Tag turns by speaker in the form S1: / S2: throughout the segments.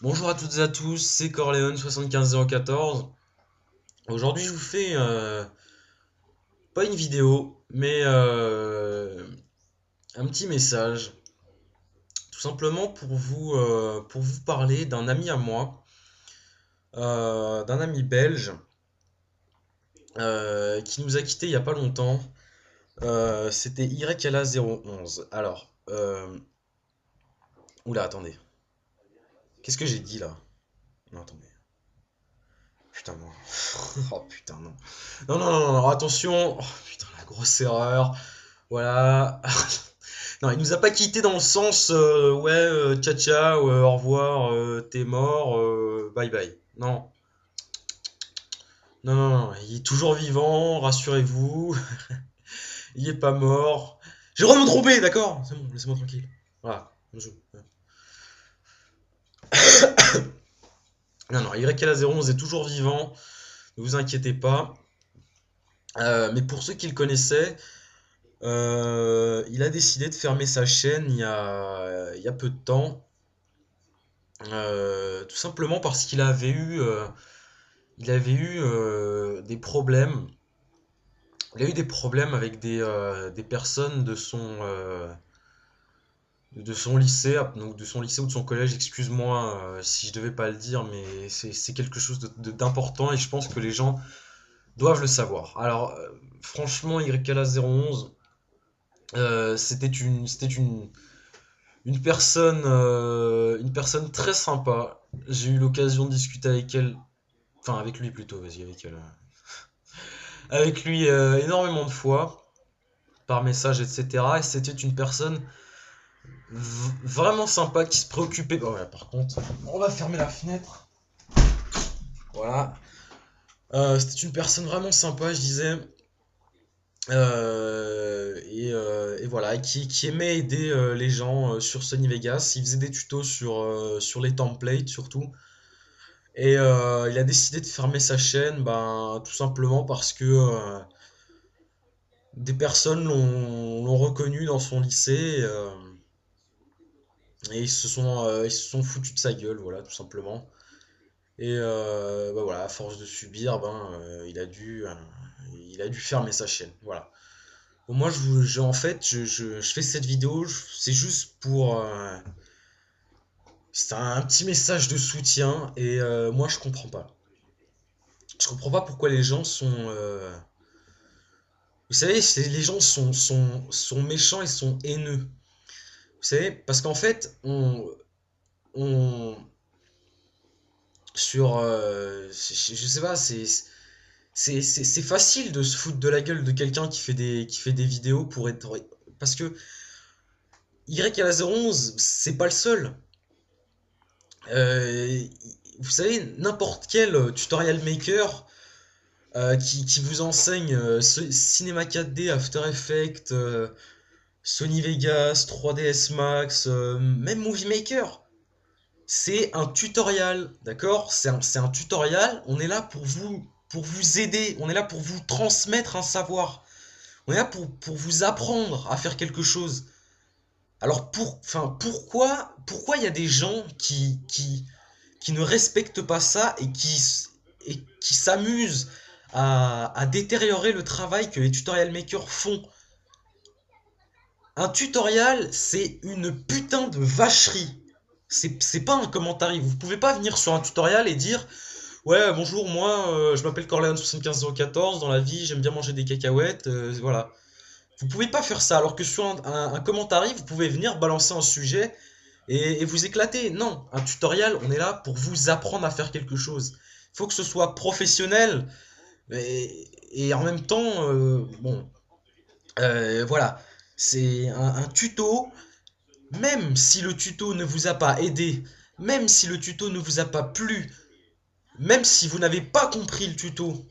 S1: Bonjour à toutes et à tous, c'est Corleone 75014. Aujourd'hui, je vous fais pas une vidéo, mais un petit message, tout simplement pour vous parler d'un ami à moi, d'un ami belge qui nous a quittés il y a pas longtemps. C'était YLA011. Alors, oula, attendez, qu'est-ce que j'ai dit là? Non, attendez. Putain, non. Oh putain, non. Non, non, non, non, non, attention. Oh putain, la grosse erreur. Voilà. Non, il nous a pas quitté dans le sens ouais, ciao ciao, au revoir, t'es mort, bye bye. Non, non, non, non, il est toujours vivant, rassurez-vous, il est pas mort. J'ai le droit de me tromper, d'accord? C'est bon, laissez-moi tranquille. Voilà. Non, non, YLA011 est toujours vivant, ne vous inquiétez pas. Mais pour ceux qui le connaissaient, il a décidé de fermer sa chaîne il y a peu de temps. Tout simplement parce qu'il avait eu des problèmes. Il a eu des problèmes avec des personnes de son lycée, donc de son lycée ou de son collège. Excuse-moi si je devais pas le dire, mais c'est quelque chose d'important et je pense que les gens doivent le savoir. Alors, franchement, YKLA011, une personne très sympa. J'ai eu l'occasion de discuter avec elle, enfin avec lui plutôt, vas-y, avec elle. Avec lui énormément de fois, par message, etc. Et c'était une personne vraiment sympa qui se préoccupait. Oh, ouais, par contre, on va fermer la fenêtre. Voilà. C'était une personne vraiment sympa, je disais. Et voilà, qui aimait aider les gens sur Sony Vegas. Il faisait des tutos sur les templates surtout. Et il a décidé de fermer sa chaîne, ben, tout simplement parce que des personnes l'ont reconnu dans son lycée et ils se sont foutus de sa gueule, voilà, tout simplement. Et bah voilà, à force de subir, ben, il a dû fermer sa chaîne, voilà. Bon, moi, en fait, je fais cette vidéo, c'est juste pour... c'est un petit message de soutien et moi, je comprends pas. Je comprends pas pourquoi les gens sont... vous savez, les gens sont méchants et sont haineux. Vous savez, parce qu'en fait, on sur, je sais pas, c'est facile de se foutre de la gueule de quelqu'un qui fait des vidéos pour être, parce que YLA011, c'est pas le seul. Euh, vous savez, n'importe quel tutorial maker qui vous enseigne Cinema 4D, After Effects, Sony Vegas, 3ds Max, même Movie Maker. C'est un tutoriel, d'accord? C'est un tutoriel, on est là pour vous aider, on est là pour vous transmettre un savoir, on est là pour vous apprendre à faire quelque chose. Alors enfin, pourquoi il y a des gens qui ne respectent pas ça et qui s'amusent à détériorer le travail que les tutorial makers font? Un tutoriel, c'est une putain de vacherie. C'est pas un commentaire. Vous pouvez pas venir sur un tutoriel et dire ouais, bonjour, moi je m'appelle Corleone75014, dans la vie j'aime bien manger des cacahuètes, voilà. Vous pouvez pas faire ça, alors que sur un commentaire, vous pouvez venir balancer un sujet et vous éclater. Non, un tutoriel, on est là pour vous apprendre à faire quelque chose. Il faut que ce soit professionnel et en même temps, bon, voilà. C'est un tuto, même si le tuto ne vous a pas aidé, même si le tuto ne vous a pas plu, même si vous n'avez pas compris le tuto,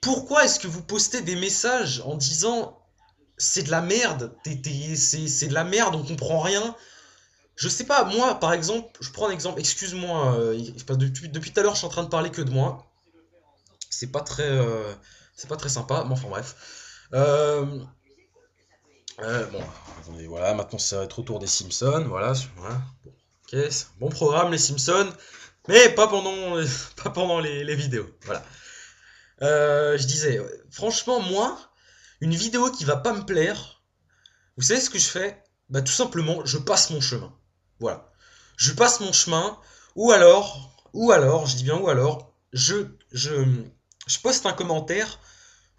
S1: pourquoi est-ce que vous postez des messages en disant c'est de la merde, c'est de la merde, on comprend rien? Je sais pas, moi par exemple, je prends un exemple, excuse-moi, depuis tout à l'heure je suis en train de parler que de moi, c'est pas très, c'est pas très sympa, mais enfin bref. Euh, Bon, attendez, voilà, maintenant ça va être autour des Simpsons, voilà, voilà. Bon, ok, c'est un bon programme les Simpsons, mais pas pendant, pas pendant les vidéos, voilà. Je disais, ouais, franchement, moi, une vidéo qui va pas me plaire, vous savez ce que je fais? Bah tout simplement, je passe mon chemin. Voilà. Je passe mon chemin, je dis bien ou alors, je poste un commentaire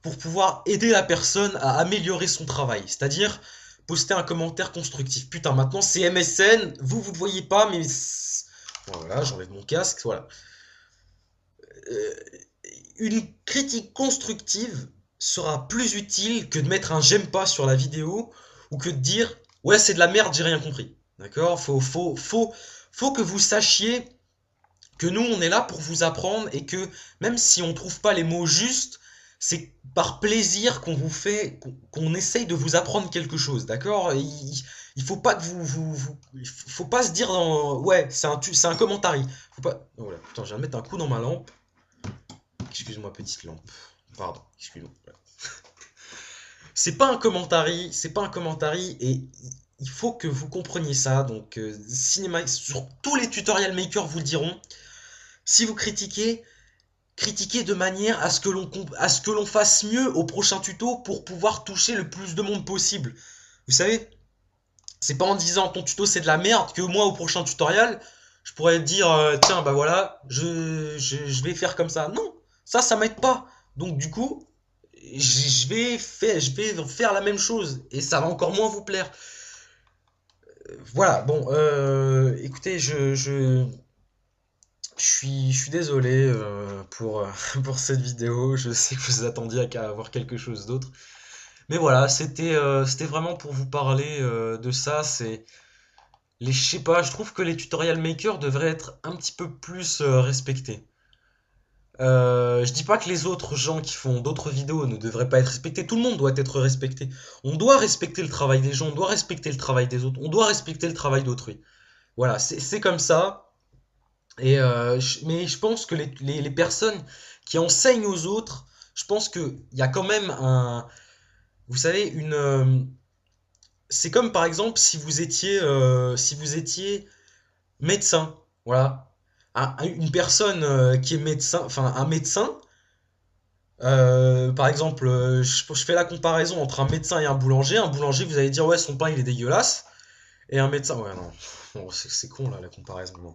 S1: pour pouvoir aider la personne à améliorer son travail. C'est-à-dire poster un commentaire constructif. Putain, maintenant c'est MSN, vous ne voyez pas, mais... Voilà, j'enlève mon casque, voilà. Euh, une critique constructive sera plus utile que de mettre un j'aime pas sur la vidéo ou que de dire ouais c'est de la merde, j'ai rien compris. D'accord, faut que vous sachiez que nous on est là pour vous apprendre et que même si on trouve pas les mots justes, c'est par plaisir qu'on vous fait, qu'on essaye de vous apprendre quelque chose, d'accord? Il faut pas que il faut pas se dire ouais c'est un commentaire. Faut pas. Oh voilà, putain, je viens de mettre un coup dans ma lampe. Excuse-moi petite lampe. Pardon, excuse-moi. Voilà. C'est pas un commentary et il faut que vous compreniez ça. Donc cinéma, sur tous les tutorial makers vous le diront. Si vous critiquez, critiquez de manière à ce que l'on fasse mieux au prochain tuto pour pouvoir toucher le plus de monde possible. Vous savez, c'est pas en disant ton tuto c'est de la merde que moi au prochain tutoriel, je pourrais dire tiens bah voilà, je vais faire comme ça. Non, ça m'aide pas. Donc du coup, je vais faire la même chose et ça va encore moins vous plaire. Voilà, bon, écoutez, je suis désolé pour cette vidéo. Je sais que vous attendiez à avoir quelque chose d'autre. Mais voilà, c'était vraiment pour vous parler de ça. Je sais pas, je trouve que les tutorial makers devraient être un petit peu plus respectés. Je dis pas que les autres gens qui font d'autres vidéos ne devraient pas être respectés. Tout le monde doit être respecté. On doit respecter le travail des gens, on doit respecter le travail des autres, on doit respecter le travail d'autrui. Voilà, c'est comme ça. Mais je pense que les personnes qui enseignent aux autres, je pense qu'il y a quand même vous savez, c'est comme par exemple si vous étiez médecin, voilà. Une personne qui est médecin, enfin un médecin, par exemple, je fais la comparaison entre un médecin et un boulanger, vous allez dire ouais son pain il est dégueulasse, et un médecin, ouais non, bon, c'est con là la comparaison. Non.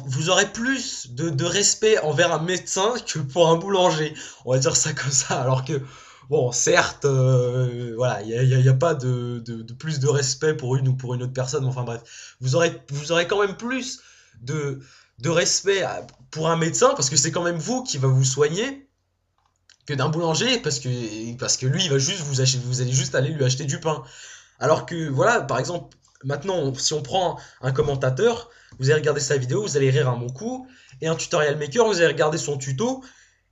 S1: Vous aurez plus de respect envers un médecin que pour un boulanger. On va dire ça comme ça. Alors que, bon, certes, voilà, y a pas de plus de respect pour une ou pour une autre personne. Enfin bref, vous aurez quand même plus de, de respect pour un médecin parce que c'est quand même vous qui va vous soigner que d'un boulanger parce que lui, il va juste vous acheter, vous allez juste aller lui acheter du pain. Alors que, voilà, par exemple, maintenant, si on prend un commentateur, vous allez regarder sa vidéo, vous allez rire un bon coup, et un tutorial maker, vous allez regarder son tuto,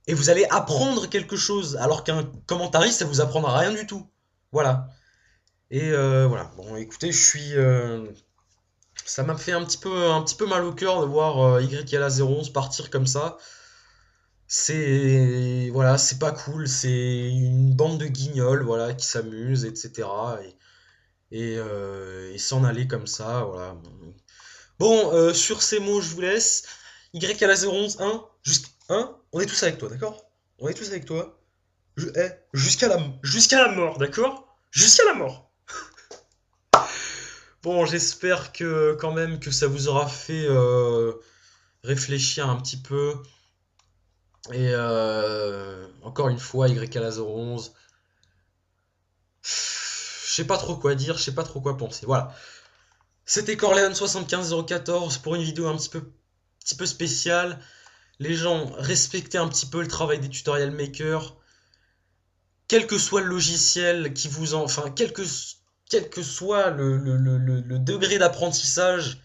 S1: et vous allez apprendre quelque chose, alors qu'un commentariste, ça vous apprendra rien du tout. Voilà. Et voilà. Bon, écoutez, ça m'a fait un petit peu mal au cœur de voir YLA011 partir comme ça. Voilà, c'est pas cool, c'est une bande de guignols, voilà, qui s'amusent, etc. Et s'en aller comme ça, voilà. Bon, sur ces mots, je vous laisse. Y à la 011, 1, on est tous avec toi, d'accord? On est tous avec toi. Jusqu'à la mort, d'accord? Jusqu'à la mort. Bon, j'espère que quand même que ça vous aura fait réfléchir un petit peu. Et encore une fois, Y à la 011. Je sais pas trop quoi dire, je sais pas trop quoi penser. Voilà. C'était Corleone 75014 pour une vidéo petit peu spéciale. Les gens, respectez un petit peu le travail des tutorial makers. Quel que soit le logiciel qui vous en... Enfin, quel que soit le degré d'apprentissage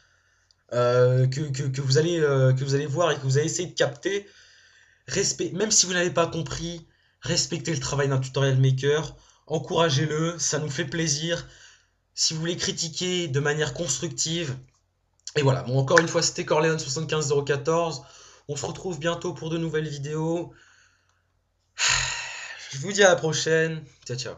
S1: que vous allez voir et que vous allez essayer de capter, même si vous n'avez pas compris, respectez le travail d'un tutorial maker. Encouragez-le, ça nous fait plaisir. Si vous voulez critiquer de manière constructive, et voilà, bon, encore une fois, c'était Corleone 75014. On se retrouve bientôt pour de nouvelles vidéos. Je vous dis à la prochaine. Ciao, ciao.